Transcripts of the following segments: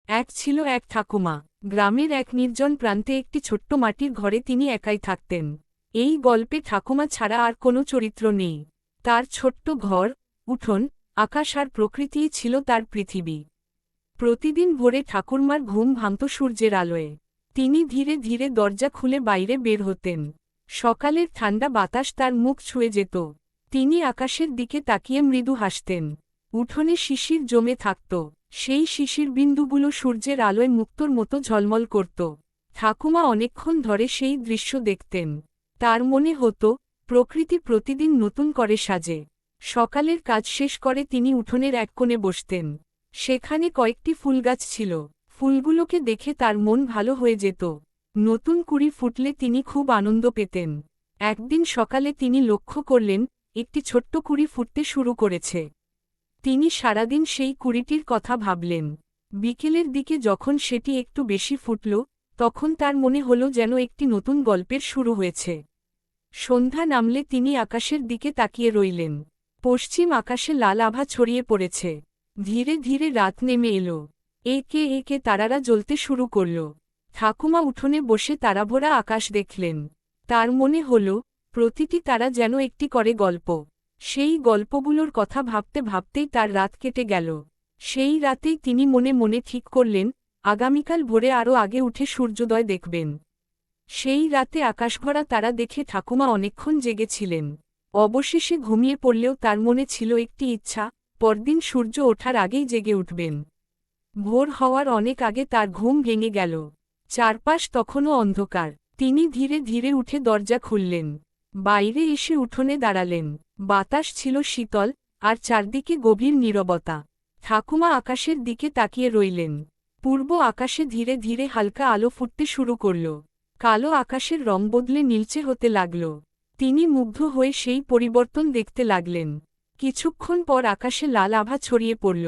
এক ছিল এক ঠাকুমা। গ্রামের এক নির্জন প্রান্তে একটি ছোট্ট মাটির ঘরে তিনি একাই থাকতেন। এই গল্পে ঠাকুমা ছাড়া আর কোনো চরিত্র নেই। তার ছোট্ট ঘর, উঠোন, আকাশ আর প্রকৃতিই ছিল তার পৃথিবী। প্রতিদিন ভোরে ঠাকুরমার ঘুম ভাঙত সূর্যের আলোয়। তিনি ধীরে ধীরে দরজা খুলে বাইরে বের হতেন। সকালের ঠান্ডা বাতাস তার মুখ ছুঁয়ে যেত। তিনি আকাশের দিকে তাকিয়ে মৃদু হাসতেন। উঠোনে শিশির জমে থাকত। সেই শিশির বিন্দুগুলো সূর্যের আলোয় মুক্তোর মতো ঝলমল করত। ঠাকুমা অনেকক্ষণ ধরে সেই দৃশ্য দেখতেন। তার মনে হতো, প্রকৃতি প্রতিদিন নতুন করে সাজে। সকালের কাজ শেষ করে তিনি উঠোনের এক কোণে বসতেন। সেখানে কয়েকটি ফুলগাছ ছিল। ফুলগুলোকে দেখে তার মন ভালো হয়ে যেত। নতুন কুঁড়ি ফুটলে তিনি খুব আনন্দ পেতেন। একদিন সকালে তিনি লক্ষ্য করলেন, একটি ছোট্ট কুঁড়ি ফুটতে শুরু করেছে। তিনি সারাদিন সেই কুঁড়িটির কথা ভাবলেন। বিকেলের দিকে যখন সেটি একটু বেশি ফুটল, তখন তার মনে হল যেন একটি নতুন গল্পের শুরু হয়েছে। সন্ধ্যা নামলে তিনি আকাশের দিকে তাকিয়ে রইলেন। পশ্চিম আকাশে লাল আভা ছড়িয়ে পড়েছে। ধীরে ধীরে রাত নেমে এলো। একে একে তারারা জ্বলতে শুরু করল। ঠাকুমা উঠোনে বসে তারাভরা আকাশ দেখলেন। তার মনে হল, প্রতিটি তারা যেন একটি করে গল্প। সেই গল্পগুলোর কথা ভাবতে ভাবতেই তার রাত কেটে গেল। সেই রাতেই তিনি মনে মনে ঠিক করলেন, আগামীকাল ভোরে আরও আগে উঠে সূর্যোদয় দেখবেন। সেই রাতে আকাশভরা তারা দেখে ঠাকুমা অনেকক্ষণ জেগেছিলেন। অবশেষে ঘুমিয়ে পড়লেও তার মনে ছিল একটি ইচ্ছা, পরদিন সূর্য ওঠার আগেই জেগে উঠবেন। ভোর হওয়ার অনেক আগে তার ঘুম ভেঙে গেল। চারপাশ তখনও অন্ধকার। তিনি ধীরে ধীরে উঠে দরজা খুললেন। বাইরে এসে উঠোনে দাঁড়ালেন। বাতাস ছিল শীতল, আর চারদিকে গভীর নীরবতা। ঠাকুমা আকাশের দিকে তাকিয়ে রইলেন। পূর্ব আকাশে ধীরে ধীরে হালকা আলো ফুটতে শুরু করল। কালো আকাশের রং বদলে নীলচে হতে লাগল। তিনি মুগ্ধ হয়ে সেই পরিবর্তন দেখতে লাগলেন। কিছুক্ষণ পর আকাশে লাল আভা ছড়িয়ে পড়ল।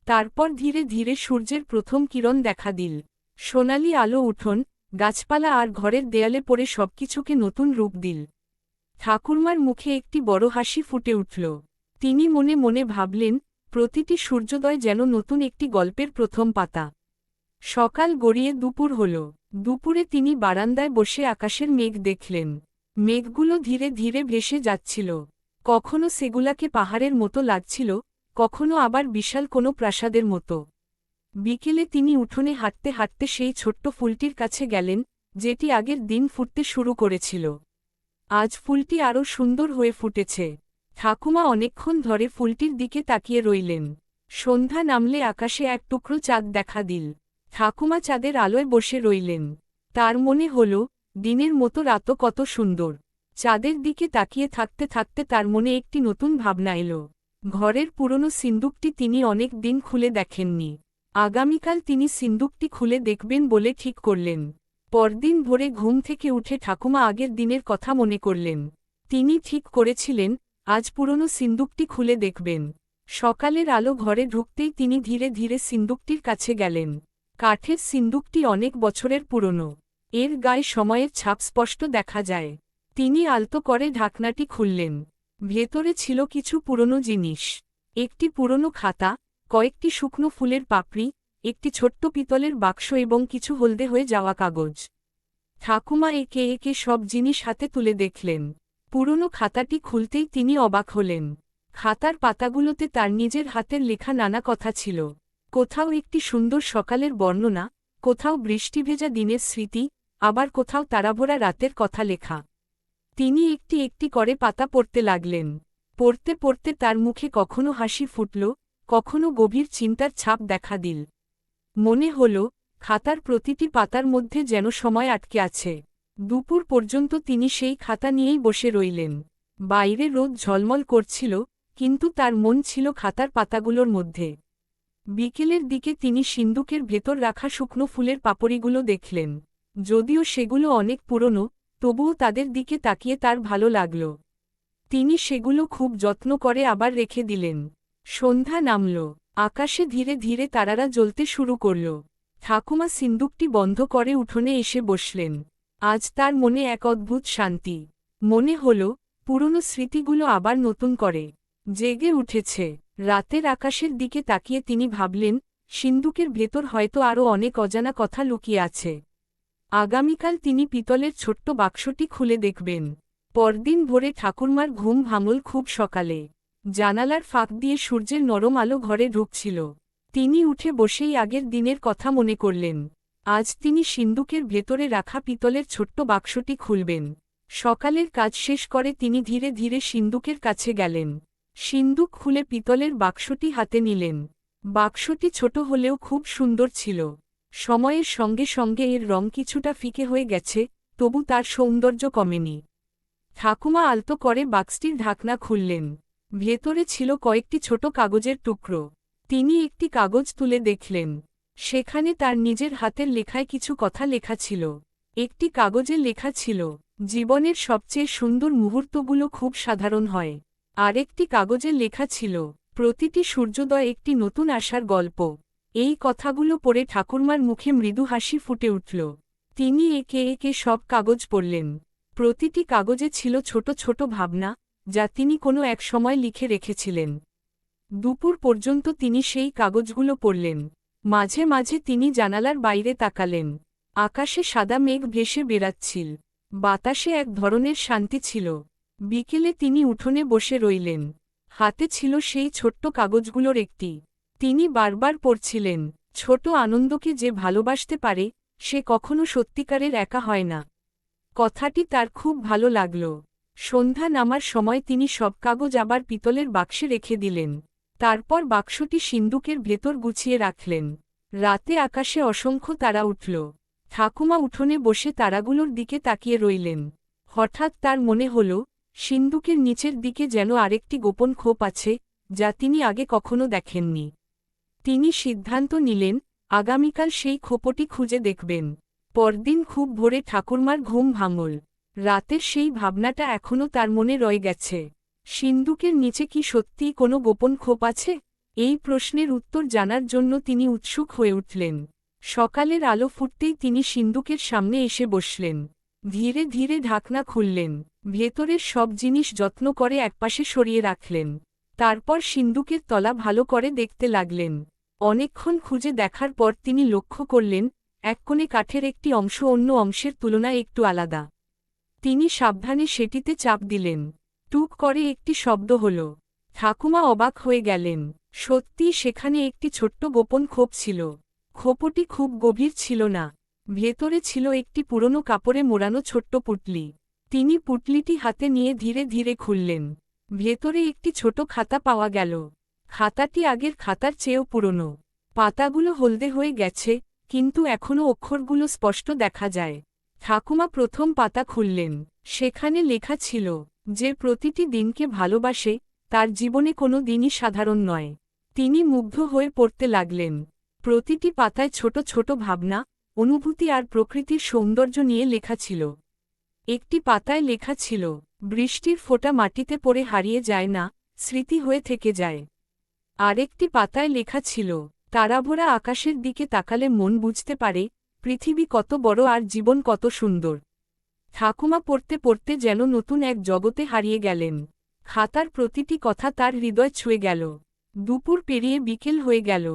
তারপর ধীরে ধীরে সূর্যের প্রথম কিরণ দেখা দিল। সোনালি আলো উঠোন, গাছপালা আর ঘরের দেয়ালে পড়ে সবকিছুকে নতুন রূপ দিল। ঠাকুরমার মুখে একটি বড় হাসি ফুটে উঠল। তিনি মনে মনে ভাবলেন, প্রতিটি সূর্যোদয় যেন নতুন একটি গল্পের প্রথম পাতা। সকাল গড়িয়ে দুপুর হল। দুপুরে তিনি বারান্দায় বসে আকাশের মেঘ দেখলেন। মেঘগুলো ধীরে ধীরে ভেসে যাচ্ছিল। কখনো সেগুলাকে পাহাড়ের মতো লাগছিল, কখনো আবার বিশাল কোনো প্রাসাদের মতো। বিকেলে তিনি উঠোনে হাঁটতে হাঁটতে সেই ছোট্ট ফুলটির কাছে গেলেন, যেটি আগের দিন ফুটতে শুরু করেছিল। আজ ফুলটি আরও সুন্দর হয়ে ফুটেছে। ঠাকুমা অনেকক্ষণ ধরে ফুলটির দিকে তাকিয়ে রইলেন। সন্ধ্যা নামলে আকাশে এক টুকরো চাঁদ দেখা দিল। ঠাকুমা চাঁদের আলোয় বসে রইলেন। তার মনে হল, দিনের মতো রাতও কত সুন্দর। চাঁদের দিকে তাকিয়ে থাকতে থাকতে তার মনে একটি নতুন ভাবনা এলো। ঘরের পুরনো সিন্দুকটি তিনি অনেক দিন খুলে দেখেননি। আগামীকাল তিনি সিন্দুকটি খুলে দেখবেন বলে ঠিক করলেন। পরদিন ভোরে ঘুম থেকে উঠে ঠাকুমা আগের দিনের কথা মনে করলেন। তিনি ঠিক করেছিলেন, আজ পুরনো সিন্দুকটি খুলে দেখবেন। সকালের আলো ঘরে ঢুকতেই তিনি ধীরে ধীরে সিন্দুকটির কাছে গেলেন। কাঠের সিন্দুকটি অনেক বছরের পুরনো। এর গায়ে সময়ের ছাপ স্পষ্ট দেখা যায়। তিনি আলতো করে ঢাকনাটি খুললেন। ভেতরে ছিল কিছু পুরনো জিনিস। একটি পুরনো খাতা, কয়েকটি শুকনো ফুলের পাপড়ি, একটি ছোট্ট পিতলের বাক্স এবং কিছু হলদে হয়ে যাওয়া কাগজ। ঠাকুমা একে একে সব জিনিস হাতে তুলে দেখলেন। পুরনো খাতাটি খুলতেই তিনি অবাক হলেন। খাতার পাতাগুলোতে তার নিজের হাতের লেখা নানা কথা ছিল। কোথাও একটি সুন্দর সকালের বর্ণনা, কোথাও বৃষ্টি ভেজা দিনের স্মৃতি, আবার কোথাও তারাভরা রাতের কথা লেখা। তিনি একটি একটি করে পাতা পড়তে লাগলেন। পড়তে পড়তে তার মুখে কখনো হাসি ফুটল, কখনো গভীর চিন্তার ছাপ দেখা দিল। মনে হল, খাতার প্রতিটি পাতার মধ্যে যেন সময় আটকে আছে। দুপুর পর্যন্ত তিনি সেই খাতা নিয়েই বসে রইলেন। বাইরে রোদ ঝলমল করছিল, কিন্তু তার মন ছিল খাতার পাতাগুলোর মধ্যে। বিকেলের দিকে তিনি সিন্দুকের ভেতর রাখা শুকনো ফুলের পাপড়িগুলো দেখলেন। যদিও সেগুলো অনেক পুরনো, তবুও তাদের দিকে তাকিয়ে তার ভালো লাগল। তিনি সেগুলো খুব যত্ন করে আবার রেখে দিলেন। সন্ধ্যা নামল। আকাশে ধীরে ধীরে তারারা জ্বলতে শুরু করল। ঠাকুমা সিন্দুকটি বন্ধ করে উঠোনে এসে বসলেন। আজ তার মনে এক অদ্ভুত শান্তি। মনে হল, পুরনো স্মৃতিগুলো আবার নতুন করে জেগে উঠেছে। রাতের আকাশের দিকে তাকিয়ে তিনি ভাবলেন, সিন্দুকের ভেতর হয়তো আরও অনেক অজানা কথা লুকিয়ে আছে। আগামীকাল তিনি পিতলের ছোট্ট বাক্সটি খুলে দেখবেন। পরদিন ভোরে ঠাকুরমার ঘুম ভাঙল খুব সকালে। জানালার ফাঁক দিয়ে সূর্যের নরম আলো ঘরে ঢুকছিল। তিনি উঠে বসেই আগের দিনের কথা মনে করলেন। আজ তিনি সিন্দুকের ভেতরে রাখা পিতলের ছোট্ট বাক্সটি খুলবেন। সকালের কাজ শেষ করে তিনি ধীরে ধীরে সিন্দুকের কাছে গেলেন। সিন্দুক খুলে পিতলের বাক্সটি হাতে নিলেন। বাক্সটি ছোট হলেও খুব সুন্দর ছিল। সময়ের সঙ্গে সঙ্গে এর রং কিছুটা ফিকে হয়ে গেছে, তবু তার সৌন্দর্য কমেনি। ঠাকুমা আলতো করে বাক্সটির ঢাকনা খুললেন। ভেতরে ছিল কয়েকটি ছোট কাগজের টুকরো। তিনি একটি কাগজ তুলে দেখলেন। সেখানে তার নিজের হাতের লেখায় কিছু কথা লেখা ছিল। একটি কাগজে লেখা ছিল, জীবনের সবচেয়ে সুন্দর মুহূর্তগুলো খুব সাধারণ হয়। আরেকটি কাগজে লেখা ছিল, প্রতিটি সূর্যোদয় একটি নতুন আশার গল্প। এই কথাগুলো পড়ে ঠাকুরমার মুখে মৃদু হাসি ফুটে উঠল। তিনি একে একে সব কাগজ পড়লেন। প্রতিটি কাগজে ছিল ছোট ছোট ভাবনা, যা তিনি কোনো এক সময় লিখে রেখেছিলেন। দুপুর পর্যন্ত তিনি সেই কাগজগুলো পড়লেন। মাঝে মাঝে তিনি জানালার বাইরে তাকালেন। আকাশে সাদা মেঘ ভেসে বেড়াচ্ছিল। বাতাসে এক ধরনের শান্তি ছিল। বিকেলে তিনি উঠোনে বসে রইলেন। হাতে ছিল সেই ছোট্ট কাগজগুলোর একটি। তিনি বারবার পড়ছিলেন, ছোট আনন্দকে যে ভালোবাসতে পারে, সে কখনো সত্যিকারের একা হয় না। কথাটি তার খুব ভালো লাগল। সন্ধ্যা নামার সময় তিনি সব কাগজ আবার পিতলের বাক্সে রেখে দিলেন। তারপর বাক্সটি সিন্দুকের ভেতর গুছিয়ে রাখলেন। রাতে আকাশে অসংখ্য তারা উঠল। ঠাকুমা উঠোনে বসে তারাগুলোর দিকে তাকিয়ে রইলেন। হঠাৎ তার মনে হল, সিন্দুকের নিচের দিকে যেন আরেকটি গোপন খোপ আছে, যা তিনি আগে কখনো দেখেননি। তিনি সিদ্ধান্ত নিলেন, আগামীকাল সেই খোপটি খুঁজে দেখবেন। পরদিন খুব ভোরে ঠাকুরমার ঘুম ভাঙল। রাতের সেই ভাবনাটা এখনও তার মনে রয়ে গেছে। সিন্দুকের নিচে কি সত্যিই কোনো গোপন খোপ আছে? এই প্রশ্নের উত্তর জানার জন্য তিনি উৎসুক হয়ে উঠলেন। সকালের আলো ফুটতেই তিনি সিন্দুকের সামনে এসে বসলেন। ধীরে ধীরে ঢাকনা খুললেন। ভেতরের সব জিনিস যত্ন করে একপাশে সরিয়ে রাখলেন। তারপর সিন্দুকের তলা ভালো করে দেখতে লাগলেন। অনেকক্ষণ খুঁজে দেখার পর তিনি লক্ষ্য করলেন, এক কোণে কাঠের একটি অংশ অন্য অংশের তুলনায় একটু আলাদা। তিনি সাবধানে সেটিতে চাপ দিলেন। টুক করে একটি শব্দ হল। ঠাকুমা অবাক হয়ে গেলেন। সত্যিই সেখানে একটি ছোট্ট গোপন খোপ ছিল। খোপটি খুব গভীর ছিল না। ভেতরে ছিল একটি পুরনো কাপড়ে মোড়ানো ছোট্ট পুঁটলি। তিনি পুঁটলিটি হাতে নিয়ে ধীরে ধীরে খুললেন। ভেতরে একটি ছোট খাতা পাওয়া গেল। খাতাটি আগের খাতার চেয়েও পুরনো। পাতাগুলো হলদে হয়ে গেছে, কিন্তু এখনও অক্ষরগুলো স্পষ্ট দেখা যায়। ঠাকুমা প্রথম পাতা খুললেন। সেখানে লেখা ছিল, যে প্রতিটি দিনকে ভালোবাসে, তার জীবনে কোনো দিনই সাধারণ নয়। তিনি মুগ্ধ হয়ে পড়তে লাগলেন। প্রতিটি পাতায় ছোট ছোট ভাবনা, অনুভূতি আর প্রকৃতির সৌন্দর্য নিয়ে লেখা ছিল। একটি পাতায় লেখা ছিল, বৃষ্টির ফোঁটা মাটিতে পড়ে হারিয়ে যায় না, স্মৃতি হয়ে থেকে যায়। আরেকটি পাতায় লেখা ছিল, তারাভরা আকাশের দিকে তাকালে মন বুঝতে পারে, পৃথিবী কত বড় আর জীবন কত সুন্দর। ঠাকুমা পড়তে পড়তে যেন নতুন এক জগতে হারিয়ে গেলেন। খাতার প্রতিটি কথা তার হৃদয় ছুঁয়ে গেল। দুপুর পেরিয়ে বিকেল হয়ে গেল।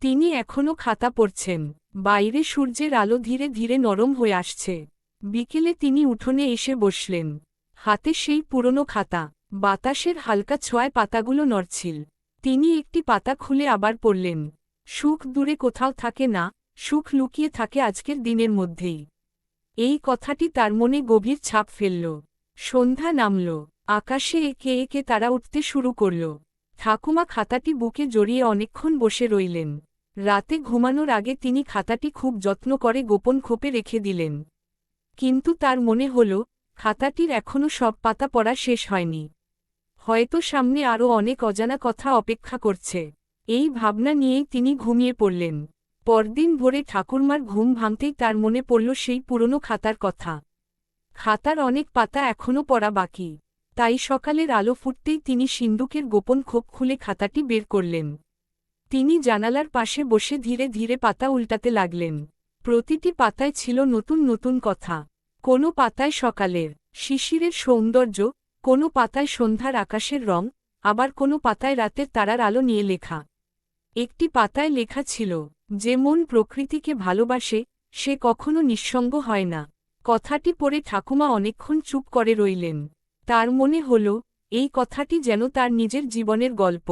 তিনি এখনও খাতা পড়ছেন। বাইরে সূর্যের আলো ধীরে ধীরে নরম হয়ে আসছে। বিকেলে তিনি উঠোনে এসে বসলেন। হাতে সেই পুরনো খাতা। বাতাসের হালকা ছোঁয়ায় পাতাগুলো নড়ছিল। তিনি একটি পাতা খুলে আবার পড়লেন। সুখ দূরে কোথাও থাকে না, সুখ লুকিয়ে থাকে আজকের দিনের মধ্যেই। এই কথাটি তার মনে গভীর ছাপ ফেলল। সন্ধ্যা নামল। আকাশে একে একে তারা উঠতে শুরু করল। ঠাকুমা খাতাটি বুকে জড়িয়ে অনেকক্ষণ বসে রইলেন। রাতে ঘুমানোর আগে তিনি খাতাটি খুব যত্ন করে গোপন খোপে রেখে দিলেন। কিন্তু তার মনে হল, খাতাটির এখনও সব পাতা পড়া শেষ হয়নি। হয়তো সামনে আরও অনেক অজানা কথা অপেক্ষা করছে। এই ভাবনা নিয়েই তিনি ঘুমিয়ে পড়লেন। পরদিন ভোরে ঠাকুরমার ঘুম ভাঙতেই তার মনে পড়ল সেই পুরনো খাতার কথা। খাতার অনেক পাতা এখনও পড়া বাকি। তাই সকালের আলো ফুটতেই তিনি সিন্দুকের গোপন খোপ খুলে খাতাটি বের করলেন। তিনি জানালার পাশে বসে ধীরে ধীরে পাতা উল্টাতে লাগলেন। প্রতিটি পাতায় ছিল নতুন নতুন কথা। কোনো পাতায় সকালের শিশিরের সৌন্দর্য, কোনো পাতায় সন্ধ্যার আকাশের রং, আবার কোনো পাতায় রাতের তারার আলো নিয়ে লেখা। একটি পাতায় লেখা ছিল, যে মন প্রকৃতিকে ভালোবাসে সে কখনো নিঃসঙ্গ হয় না। কথাটি পড়ে ঠাকুমা অনেকক্ষণ চুপ করে রইলেন। তার মনে হল, এই কথাটি যেন তার নিজের জীবনের গল্প।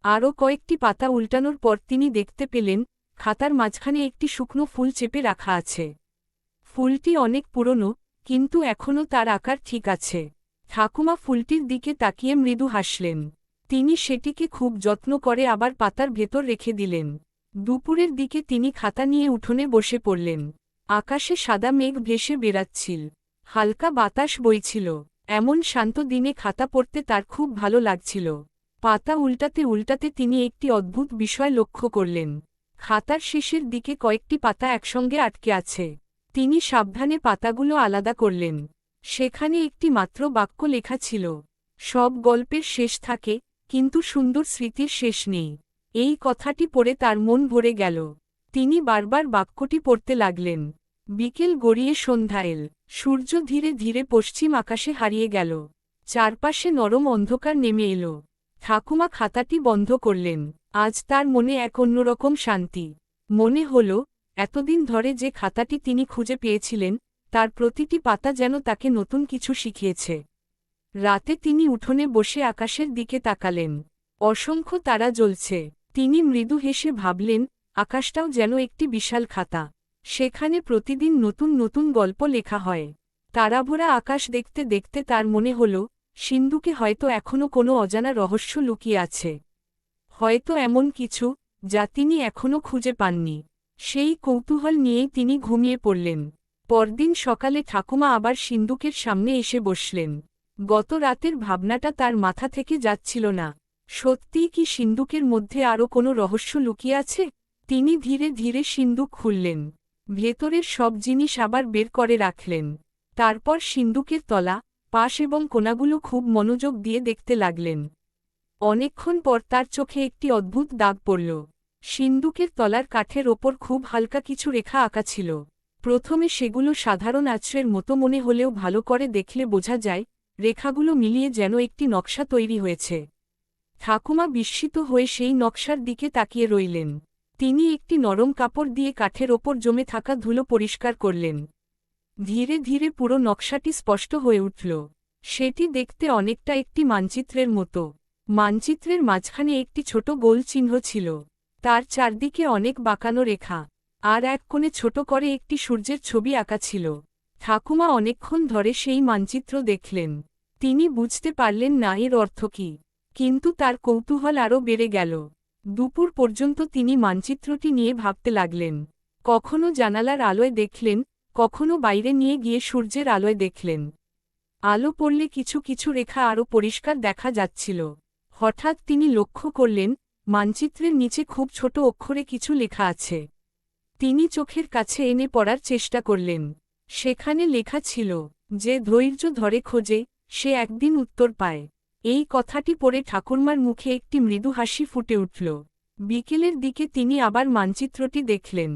আরও কয়েকটি পাতা উল্টানোর পর তিনি দেখতে পেলেন, খাতার মাঝখানে একটি শুকনো ফুল চেপে রাখা আছে। ফুলটি অনেক পুরনো, কিন্তু এখনও তার আকার ঠিক আছে। ঠাকুমা ফুলটির দিকে তাকিয়ে মৃদু হাসলেন। তিনি সেটিকে খুব যত্ন করে আবার পাতার ভেতর রেখে দিলেন। দুপুরের দিকে তিনি খাতা নিয়ে উঠোনে বসে পড়লেন। আকাশে সাদা মেঘ ভেসে বেড়াচ্ছিল। হালকা বাতাস বইছিল। এমন শান্ত দিনে খাতা পড়তে তার খুব ভালো লাগছিল। পাতা উল্টাতে উল্টাতে তিনি একটি অদ্ভুত বিষয় লক্ষ্য করলেন। খাতার শেষের দিকে কয়েকটি পাতা একসঙ্গে আটকে আছে। তিনি সাবধানে পাতাগুলো আলাদা করলেন। সেখানে একটি মাত্র বাক্য লেখা ছিল, সব গল্পের শেষ থাকে, কিন্তু সুন্দর স্মৃতির শেষ নেই। এই কথাটি পড়ে তার মন ভরে গেল। তিনি বারবার বাক্যটি পড়তে লাগলেন। বিকেল গড়িয়ে সন্ধ্যা এল। সূর্য ধীরে ধীরে পশ্চিম আকাশে হারিয়ে গেল। চারপাশে নরম অন্ধকার নেমে এলো। ঠাকুমা খাতাটি বন্ধ করলেন। আজ তার মনে এক অন্যরকম শান্তি। মনে হল, এতদিন ধরে যে খাতাটি তিনি খুঁজে পেয়েছিলেন, তার প্রতিটি পাতা যেন তাকে নতুন কিছু শিখিয়েছে। রাতে তিনি উঠোনে বসে আকাশের দিকে তাকালেন। অসংখ্য তারা জ্বলছে। তিনি মৃদু হেসে ভাবলেন, আকাশটাও যেন একটি বিশাল খাতা। সেখানে প্রতিদিন নতুন নতুন গল্প লেখা হয়। তারাভরা আকাশ দেখতে দেখতে তার মনে হল, সিন্ধুকে হয়তো এখনও কোনো অজানা রহস্য লুকিয়ে আছে। হয়তো এমন কিছু, যা তিনি এখনও খুঁজে পাননি। সেই কৌতূহল নিয়েই তিনি ঘুমিয়ে পড়লেন। পরদিন সকালে ঠাকুমা আবার সিন্ধুকের সামনে এসে বসলেন। গত রাতের ভাবনাটা তার মাথা থেকে যাচ্ছিল না। সত্যিই কি সিন্ধুকের মধ্যে আরও কোনো রহস্য লুকিয়ে আছে? তিনি ধীরে ধীরে সিন্ধুক খুললেন। ভেতরের সব জিনিস আবার বের করে রাখলেন। তারপর সিন্ধুকের তলা, পাশ এবং কোণাগুলো খুব মনোযোগ দিয়ে দেখতে লাগলেন। অনেকক্ষণ পর তার চোখে একটি অদ্ভুত দাগ পড়ল। সিন্ধুকের তলার কাঠের ওপর খুব হালকা কিছু রেখা আঁকা ছিল। প্রথমে সেগুলো সাধারণ আঁচড়ের মতো মনে হলেও ভালো করে দেখলে বোঝা যায়, রেখাগুলো মিলিয়ে যেন একটি নকশা তৈরি হয়েছে। ঠাকুমা বিস্মিত হয়ে সেই নকশার দিকে তাকিয়ে রইলেন। তিনি একটি নরম কাপড় দিয়ে কাঠের ওপর জমে থাকা ধুলো পরিষ্কার করলেন। ধীরে ধীরে পুরো নকশাটি স্পষ্ট হয়ে উঠল। সেটি দেখতে অনেকটা একটি মানচিত্রের মতো। মানচিত্রের মাঝখানে একটি ছোট গোল চিহ্ন ছিল। তার চারদিকে অনেক বাঁকানো রেখা। আর এক কোণে ছোট করে একটি সূর্যের ছবি আঁকা ছিল। ঠাকুমা অনেকক্ষণ ধরে সেই মানচিত্র দেখলেন। তিনি বুঝতে পারলেন না এর অর্থ কী, কিন্তু তার কৌতূহল আরও বেড়ে গেল। দুপুর পর্যন্ত তিনি মানচিত্রটি নিয়ে ভাবতে লাগলেন। কখনো জানালার আলোয় দেখলেন, কখনো বাইরে নিয়ে গিয়ে সূর্যের আলোয় দেখলেন। আলো পড়লে কিছু কিছু রেখা আরও পরিষ্কার দেখা যাচ্ছিল। হঠাৎ তিনি লক্ষ্য করলেন, মানচিত্রের নিচে খুব ছোট অক্ষরে কিছু লেখা আছে। তিনি চোখের কাছে এনে পড়ার চেষ্টা করলেন। সেখানে লেখা ছিল, যে ধৈর্য ধরে খোঁজে, সে একদিন উত্তর পায়। এই কথাটি পড়ে ঠাকুরমার মুখে একটি মৃদু হাসি ফুটে উঠল। বিকেলের দিকে তিনি আবার মানচিত্রটি দেখলেন।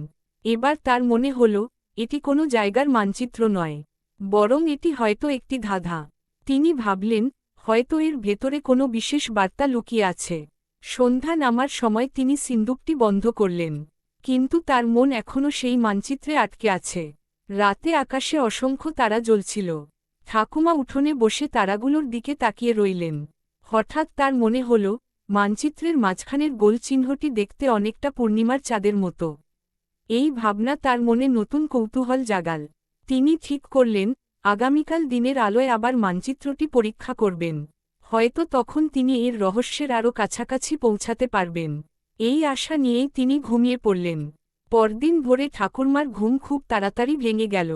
এবার তার মনে হল, এটি কোনো জায়গার মানচিত্র নয়, বরং এটি হয়তো একটি ধাঁধা। তিনি ভাবলেন, হয়তো এর ভেতরে কোনো বিশেষ বার্তা লুকিয়ে আছে। সন্ধ্যা নামার সময় তিনি সিন্দুকটি বন্ধ করলেন। কিন্তু তার মন এখনও সেই মানচিত্রে আটকে আছে। রাতে আকাশে অসংখ্য তারা জ্বলছিল। ঠাকুমা উঠোনে বসে তারাগুলোর দিকে তাকিয়ে রইলেন। হঠাৎ তার মনে হল, মানচিত্রের মাঝখানের গোল চিহ্নটি দেখতে অনেকটা পূর্ণিমার চাঁদের মতো। এই ভাবনা তার মনে নতুন কৌতূহল জাগাল। তিনি ঠিক করলেন, আগামীকাল দিনের আলোয় আবার মানচিত্রটি পরীক্ষা করবেন। হয়তো তখন তিনি এর রহস্যের আরও কাছাকাছি পৌঁছাতে পারবেন। এই আশা নিয়েই তিনি ঘুমিয়ে পড়লেন। পরদিন ভোরে ঠাকুরমার ঘুম খুব তাড়াতাড়ি ভেঙে গেল।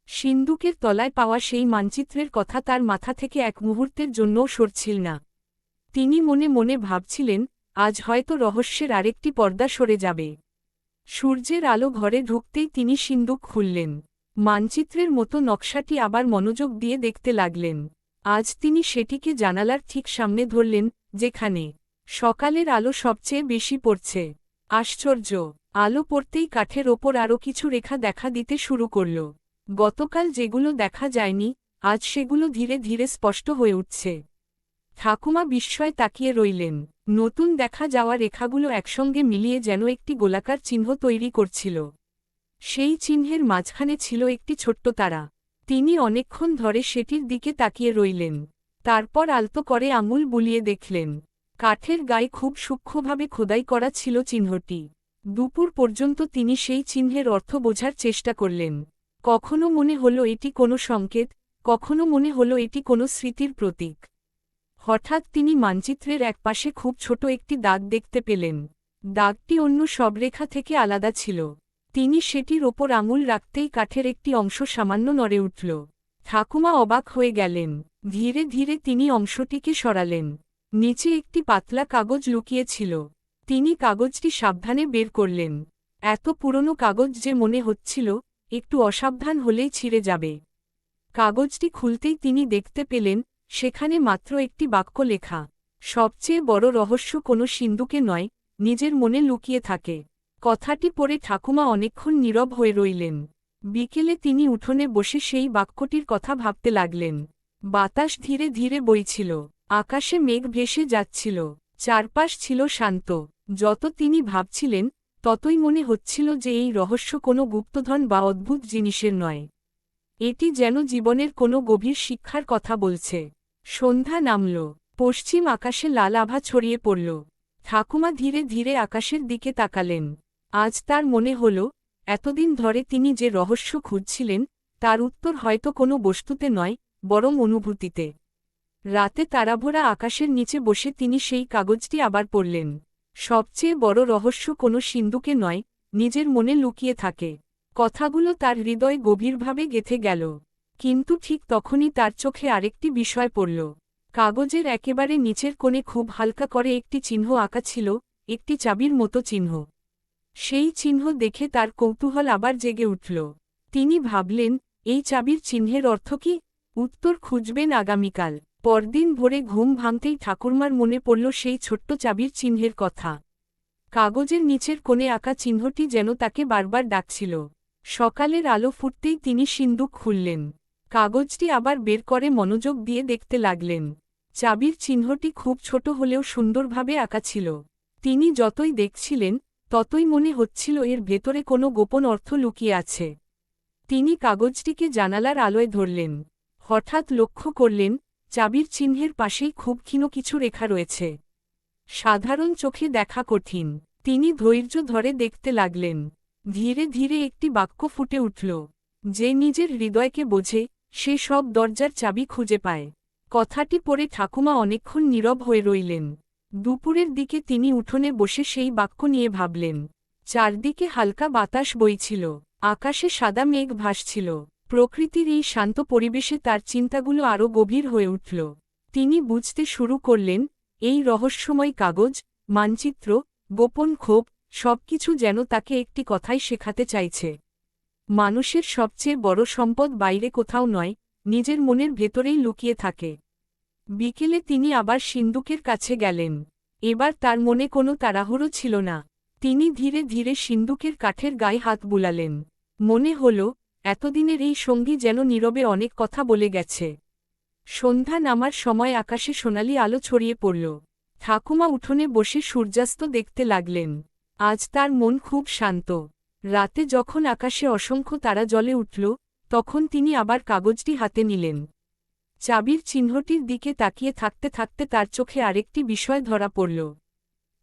সিন্দুকের তলায় পাওয়া সেই মানচিত্রের কথা তার মাথা থেকে এক মুহূর্তের জন্যও সরছিল না। তিনি মনে মনে ভাবছিলেন, আজ হয়তো রহস্যের আরেকটি পর্দা সরে যাবে। সূর্যের আলো ঘরে ঢুকতেই তিনি সিন্দুক খুললেন। মানচিত্রের মতো নকশাটি আবার মনোযোগ দিয়ে দেখতে লাগলেন। আজ তিনি সেটিকে জানালার ঠিক সামনে ধরলেন, যেখানে সকালের আলো সবচেয়ে বেশি পড়ছে। আশ্চর্য, আলো পড়তেই কাঠের ওপর আরও কিছু রেখা দেখা দিতে শুরু করল। গতকাল যেগুলো দেখা যায়নি, আজ সেগুলো ধীরে ধীরে স্পষ্ট হয়ে উঠছে। ঠাকুমা বিস্ময়ে তাকিয়ে রইলেন। নতুন দেখা যাওয়া রেখাগুলো একসঙ্গে মিলিয়ে যেন একটি গোলাকার চিহ্ন তৈরি করছিল। সেই চিহ্নের মাঝখানে ছিল একটি ছোট্ট তারা। তিনি অনেকক্ষণ ধরে সেটির দিকে তাকিয়ে রইলেন। তারপর আলতো করে আঙুল বুলিয়ে দেখলেন, কাঠের গায়ে খুব সূক্ষ্মভাবে খোদাই করা ছিল চিহ্নটি। দুপুর পর্যন্ত তিনি সেই চিহ্নের অর্থ বোঝার চেষ্টা করলেন। কখনো মনে হলো এটি কোনো সংকেত, কখনো মনে হলো এটি কোনো স্মৃতির প্রতীক। হঠাৎ তিনি মানচিত্রের একপাশে খুব ছোট একটি দাগ দেখতে পেলেন। দাগটি অন্য সব রেখা থেকে আলাদা ছিল। তিনি সেটির ওপর আঙুল রাখতেই কাঠের একটি অংশ সামান্য নড়ে উঠল। ঠাকুমা অবাক হয়ে গেলেন। ধীরে ধীরে তিনি অংশটিকে সরালেন। নিচে একটি পাতলা কাগজ লুকিয়েছিল। তিনি কাগজটি সাবধানে বের করলেন। এত পুরনো কাগজ যে মনে হচ্ছিল একটু অসাবধান হলেই ছিঁড়ে যাবে। কাগজটি খুলতেই তিনি দেখতে পেলেন সেখানে মাত্র একটি বাক্য লেখা, সবচেয়ে বড় রহস্য কোনো সিন্ধুকে নয়, নিজের মনে লুকিয়ে থাকে। কথাটি পড়ে ঠাকুমা অনেকক্ষণ নীরব হয়ে রইলেন। বিকেলে তিনি উঠোনে বসে সেই বাক্যটির কথা ভাবতে লাগলেন। বাতাস ধীরে ধীরে বইছিল, আকাশে মেঘ ভেসে যাচ্ছিল, চারপাশ ছিল শান্ত। যত তিনি ভাবছিলেন ততই মনে হচ্ছিল যে এই রহস্য কোনো গুপ্তধন বা অদ্ভুত জিনিসের নয়। এটি যেন জীবনের কোনো গভীর শিক্ষার কথা বলছে। সন্ধ্যা নামল, পশ্চিম আকাশে লাল আভা ছড়িয়ে পড়ল। ঠাকুমা ধীরে ধীরে আকাশের দিকে তাকালেন। আজ তার মনে হল, এতদিন ধরে তিনি যে রহস্য খুঁজছিলেন তার উত্তর হয়তো কোনো বস্তুতে নয়, বরং অনুভূতিতে। রাতে তারাভরা আকাশের নিচে বসে তিনি সেই কাগজটি আবার পড়লেন। সবচেয়ে বড় রহস্য কোনো সিন্ধুকে নয়, নিজের মনে লুকিয়ে থাকে। কথাগুলো তার হৃদয়ে গভীরভাবে গেঁথে গেল। কিন্তু ঠিক তখনই তার চোখে আরেকটি বিষয় পড়ল। কাগজের একেবারে নিচের কোণে খুব হালকা করে একটি চিহ্ন আঁকা ছিল, একটি চাবির মতো চিহ্ন। সেই চিহ্ন দেখে তার কৌতূহল আবার জেগে উঠল। তিনি ভাবলেন, এই চাবির চিহ্নের অর্থ কি? উত্তর খুঁজবেন আগামীকাল। পরদিন ভোরে ঘুম ভাঙতেই ঠাকুরমার মনে পড়ল সেই ছোট্ট চাবির চিহ্নের কথা। কাগজের নিচের কোণে আঁকা চিহ্নটি যেন তাকে বারবার ডাকছিল। সকালের আলো ফুটতেই তিনি সিন্দুক খুললেন। কাগজটি আবার বের করে মনোযোগ দিয়ে দেখতে লাগলেন। চাবির চিহ্নটি খুব ছোট হলেও সুন্দরভাবে আঁকা ছিল। তিনি যতই দেখছিলেন ততই মনে হচ্ছিল এর ভেতরে কোনো গোপন অর্থ লুকিয়ে আছে। তিনি কাগজটিকে জানালার আলোয় ধরলেন। হঠাৎ লক্ষ্য করলেন, চাবির চিহ্নের পাশেই খুব ক্ষীণ কিছু রেখা রয়েছে। সাধারণ চোখে দেখা কঠিন। তিনি ধৈর্য ধরে দেখতে লাগলেন। ধীরে ধীরে একটি বাক্য ফুটে উঠল, যে নিজের হৃদয়কে বোঝে সে সব দরজার চাবি খুঁজে পায়। কথাটি পড়ে ঠাকুমা অনেকক্ষণ নীরব হয়ে রইলেন। দুপুরের দিকে তিনি উঠোনে বসে সেই বাক্য নিয়ে ভাবলেন। চারদিকে হালকা বাতাস বইছিল, আকাশে সাদা মেঘ ভাসছিল। প্রকৃতির এই শান্ত পরিবেশে তার চিন্তাগুলো আরও গভীর হয়ে উঠল। তিনি বুঝতে শুরু করলেন, এই রহস্যময় কাগজ, মানচিত্র, গোপন ক্ষোভ, সবকিছু যেন তাকে একটি কথাই শেখাতে চাইছে। মানুষের সবচেয়ে বড় সম্পদ বাইরে কোথাও নয়, নিজের মনের ভেতরেই লুকিয়ে থাকে। বিকেলে তিনি আবার সিন্দুকের কাছে গেলেন। এবার তার মনে কোনো তাড়াহুড়ো ছিল না। তিনি ধীরে ধীরে সিন্দুকের কাঠের গায়ে হাত বুলালেন। মনে হল, এতদিনের এই সঙ্গী যেন নীরবে অনেক কথা বলে গেছে। সন্ধ্যা নামার সময় আকাশে সোনালি আলো ছড়িয়ে পড়ল। ঠাকুমা উঠোনে বসে সূর্যাস্ত দেখতে লাগলেন। আজ তার মন খুব শান্ত। রাতে যখন আকাশে অসংখ্য তারা জ্বলে উঠল, তখন তিনি আবার কাগজটি হাতে নিলেন। চাবির চিহ্নটির দিকে তাকিয়ে থাকতে থাকতে তার চোখে আরেকটি বিষয় ধরা পড়ল।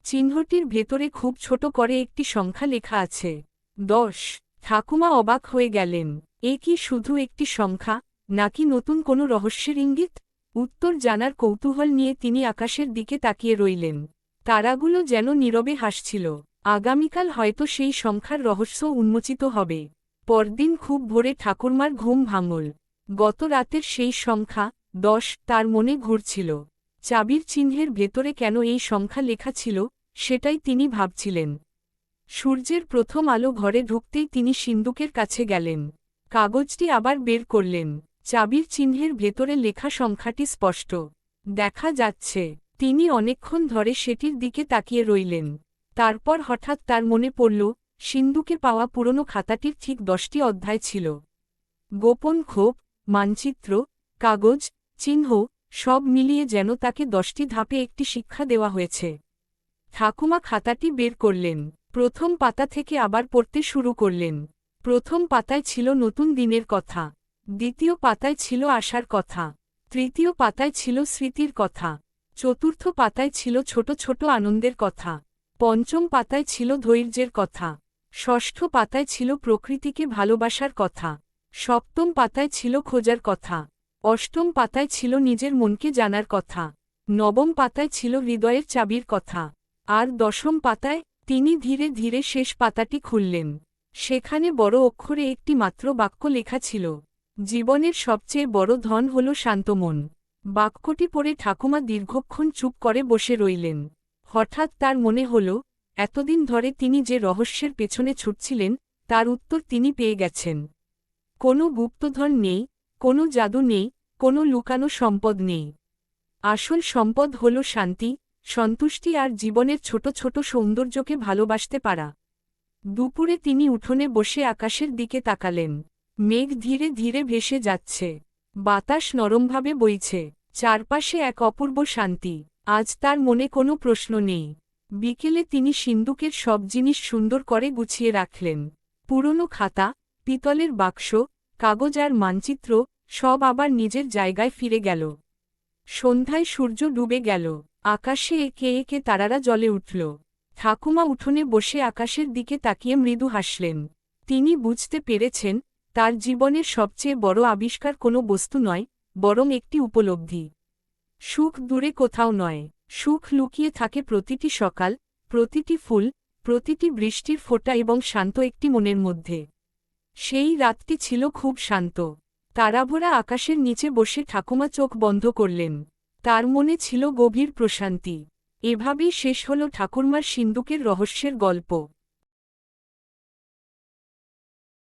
চিহ্নটির ভেতরে খুব ছোট করে একটি সংখ্যা লেখা আছে, 10। ঠাকুমা অবাক হয়ে গেলেন। এ কি শুধু একটি সংখ্যা, নাকি নতুন কোনো রহস্যের ইঙ্গিত? উত্তর জানার কৌতূহল নিয়ে তিনি আকাশের দিকে তাকিয়ে রইলেন। তারাগুলো যেন নীরবে হাসছিল। আগামীকাল হয়তো সেই সংখ্যার রহস্য উন্মোচিত হবে। পরদিন খুব ভোরে ঠাকুরমার ঘুম ভাঙল। গত রাতের সেই সংখ্যা 10 তার মনে ঘুরছিল। চাবির চিহ্নের ভেতরে কেন এই সংখ্যা লেখা ছিল, সেটাই তিনি ভাবছিলেন। সূর্যের প্রথম আলো ঘরে ঢুকতেই তিনি সিন্দুকের কাছে গেলেন। কাগজটি আবার বের করলেন। চাবির চিহ্নের ভেতরে লেখা সংখ্যাটি স্পষ্ট দেখা যাচ্ছে। তিনি অনেকক্ষণ ধরে সেটির দিকে তাকিয়ে রইলেন। তারপর হঠাৎ তার মনে পড়ল, সিন্দুকে পাওয়া পুরনো খাতাটির ঠিক 10টি অধ্যায় ছিল। গোপন ক্ষোভ, মানচিত্র, কাগজ, চিহ্ন, সব মিলিয়ে যেন তাকে 10টি ধাপে একটি শিক্ষা দেওয়া হয়েছে। ঠাকুমা খাতাটি বের করলেন, প্রথম পাতা থেকে আবার পড়তে শুরু করলেন। প্রথম পাতায় ছিল নতুন দিনের কথা, দ্বিতীয় পাতায় ছিল আশার কথা, তৃতীয় পাতায় ছিল স্মৃতির কথা, চতুর্থ পাতায় ছিল ছোট ছোট আনন্দের কথা, পঞ্চম পাতায় ছিল ধৈর্যের কথা, ষষ্ঠ পাতায় ছিল প্রকৃতিকে ভালোবাসার কথা, সপ্তম পাতায় ছিল খোঁজার কথা, অষ্টম পাতায় ছিল নিজের মনকে জানার কথা, নবম পাতায় ছিল হৃদয়ের চাবির কথা, আর দশম পাতায় তিনি ধীরে ধীরে শেষ পাতাটি খুললেন। সেখানে বড় অক্ষরে একটি মাত্র বাক্য লেখা ছিল, জীবনের সবচেয়ে বড় ধন হল শান্ত মন। বাক্যটি পড়ে ঠাকুমা দীর্ঘক্ষণ চুপ করে বসে রইলেন। হঠাৎ তার মনে হল, এতদিন ধরে তিনি যে রহস্যের পেছনে ছুটছিলেন, তার উত্তর তিনি পেয়ে গেছেন। কোনো গুপ্তধন নেই, কোনো জাদু নেই, কোনো লুকানো সম্পদ নেই। আসল সম্পদ হল শান্তি, সন্তুষ্টি আর জীবনের ছোট ছোট সৌন্দর্যকে ভালোবাসতে পারা। দুপুরে তিনি উঠোনে বসে আকাশের দিকে তাকালেন। মেঘ ধীরে ধীরে ভেসে যাচ্ছে, বাতাস নরমভাবে বইছে, চারপাশে এক অপূর্ব শান্তি। আজ তার মনে কোনো প্রশ্ন নেই। বিকেলে তিনি সিন্দুকের সব জিনিস সুন্দর করে গুছিয়ে রাখলেন। পুরনো খাতা, পিতলের বাক্স, কাগজ আর মানচিত্র সব আবার নিজের জায়গায় ফিরে গেল। সন্ধ্যায় সূর্য ডুবে গেল, আকাশে একে একে তারারা জ্বলে উঠল। ঠাকুমা উঠোনে বসে আকাশের দিকে তাকিয়ে মৃদু হাসলেন। তিনি বুঝতে পেরেছেন, তার জীবনের সবচেয়ে বড় আবিষ্কার কোনো বস্তু নয়, বরং একটি উপলব্ধি। সুখ দূরে কোথাও নয়, সুখ লুকিয়ে থাকে প্রতিটি সকাল, প্রতিটি ফুল, প্রতিটি বৃষ্টির ফোঁটা এবং শান্ত একটি মনের মধ্যে। সেই রাতটি ছিল খুব শান্ত। তারাভরা আকাশের নিচে বসে ঠাকুমা চোখ বন্ধ করলেন। তার মনে ছিল গভীর প্রশান্তি। এভাবেই শেষ হল ঠাকুরমার সিন্দুকের রহস্যের গল্প।